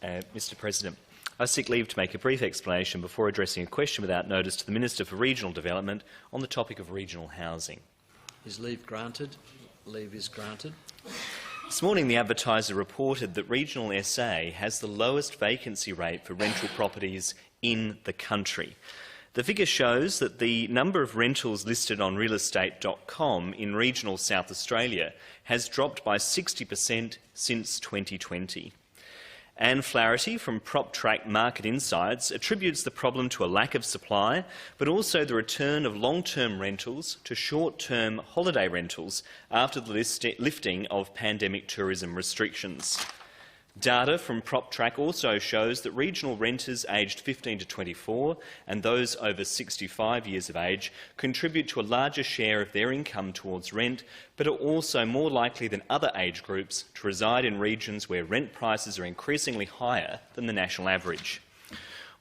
Mr President. I seek leave to make a brief explanation before addressing a question without notice to the Minister for Regional Development on the topic of regional housing. Is leave granted? Leave is granted. This morning, the Advertiser reported that Regional SA has the lowest vacancy rate for rental properties in the country. The figure shows that the number of rentals listed on realestate.com in regional South Australia has dropped by 60% since 2020. Anne Flaherty from PropTrack Market Insights attributes the problem to a lack of supply, but also the return of long-term rentals to short-term holiday rentals after the lifting of pandemic tourism restrictions. Data from PropTrack also shows that regional renters aged 15 to 24 and those over 65 years of age contribute to a larger share of their income towards rent, but are also more likely than other age groups to reside in regions where rent prices are increasingly higher than the national average.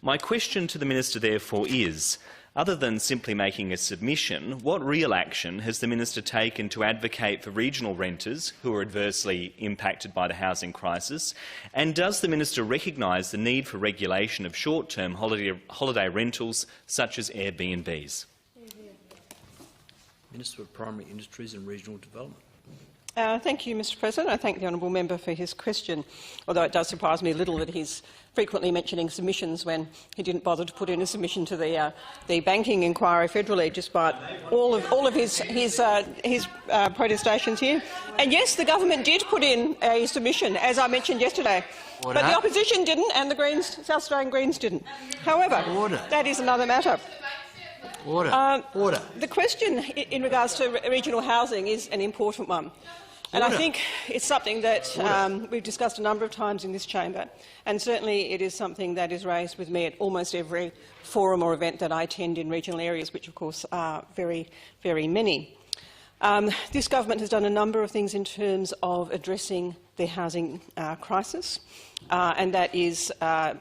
My question to the Minister, therefore, is, other than simply making a submission, what real action has the Minister taken to advocate for regional renters who are adversely impacted by the housing crisis? And does the Minister recognise the need for regulation of short-term holiday rentals such as Airbnbs? Minister for Primary Industries and Regional Development. Thank you, Mr President. I thank the honourable member for his question, although it does surprise me a little that he's frequently mentioning submissions when he didn't bother to put in a submission to the banking inquiry federally, despite all of his protestations here. And yes, the government did put in a submission, as I mentioned yesterday, but the opposition didn't, and the Greens, South Australian Greens didn't. However, that is another matter. The question in regards to regional housing is an important one. And I think it's something that we've discussed a number of times in this chamber, and certainly it is something that is raised with me at almost every forum or event that I attend in regional areas, which of course are very, very many. This government has done a number of things in terms of addressing the housing crisis, and that is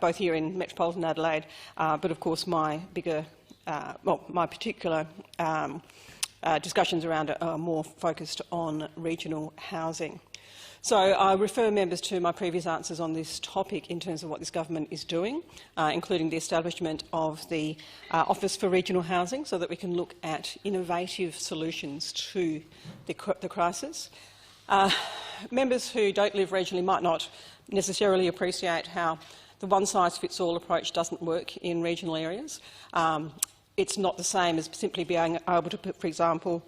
both here in metropolitan Adelaide, but of course my particular discussions around it are more focused on regional housing. So I refer members to my previous answers on this topic in terms of what this government is doing, including the establishment of the Office for Regional Housing, so that we can look at innovative solutions to the crisis. Members who don't live regionally might not necessarily appreciate how the one-size-fits-all approach doesn't work in regional areas. It's not the same as simply being able to, for example,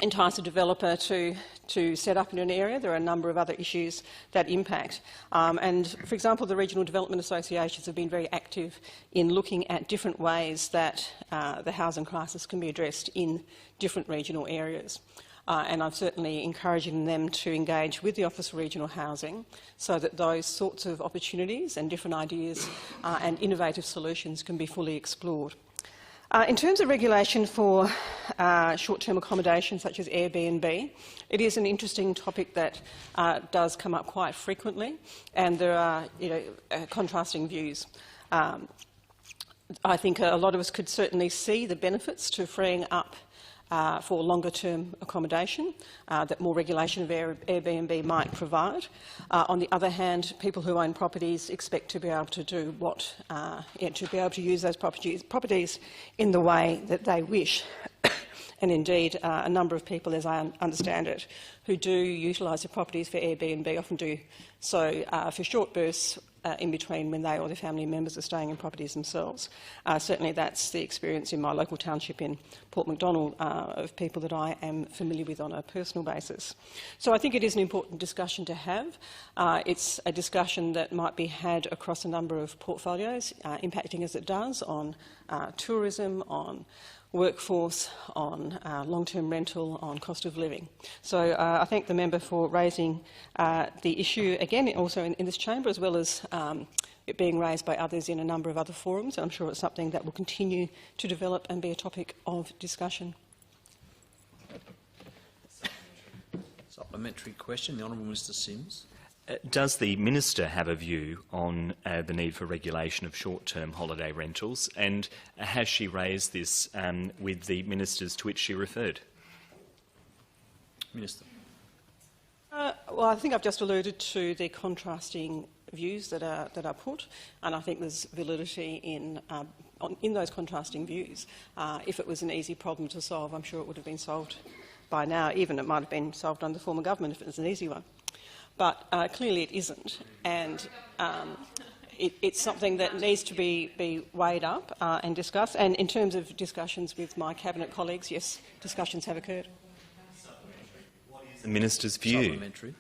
entice a developer to set up in an area. There are a number of other issues that impact. And, for example, the regional development associations have been very active in looking at different ways that the housing crisis can be addressed in different regional areas. And I'm certainly encouraging them to engage with the Office for Regional Housing so that those sorts of opportunities and different ideas and innovative solutions can be fully explored. In terms of regulation for short-term accommodation such as Airbnb, it is an interesting topic that does come up quite frequently, and there are contrasting views. I think a lot of us could certainly see the benefits to freeing up for longer-term accommodation that more regulation of Airbnb might provide. On the other hand, people who own properties expect to be able to do to be able to use those properties in the way that they wish. And indeed, a number of people, as I understand it, who do utilise their properties for Airbnb often do so for short bursts in between when they or their family members are staying in properties themselves. Certainly that's the experience in my local township in Port Macdonald of people that I am familiar with on a personal basis. So I think it is an important discussion to have. It's a discussion that might be had across a number of portfolios, impacting as it does on tourism, on workforce, on long-term rental, on cost of living. So I thank the member for raising the issue again, also in this chamber, as well as it being raised by others in a number of other forums. I'm sure it's something that will continue to develop and be a topic of discussion. Supplementary question, the Honourable Mr Sims. Does the Minister have a view on the need for regulation of short-term holiday rentals, and has she raised this with the ministers to which she referred? Minister. Well, I think I've just alluded to the contrasting views that are put, and I think there's validity in those contrasting views. If it was an easy problem to solve, I'm sure it would have been solved by now. Even it might have been solved under the former government if it was an easy one. But clearly it isn't, and it's something that needs to be weighed up and discussed. And in terms of discussions with my Cabinet colleagues, yes, discussions have occurred. The Minister's view. Supplementary.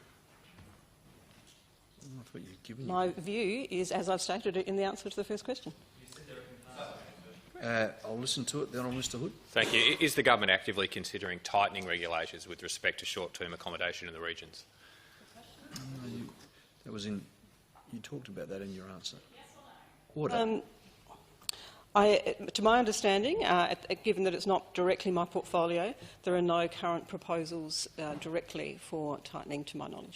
I thought you'd given My view is, as I've stated it in the answer to the first question. I'll listen to it, then on Mr Hood. Thank you. Is the government actively considering tightening regulations with respect to short-term accommodation in the regions? That was in. You talked about that in your answer. Order. To my understanding, given that it's not directly my portfolio, there are no current proposals directly for tightening, to my knowledge.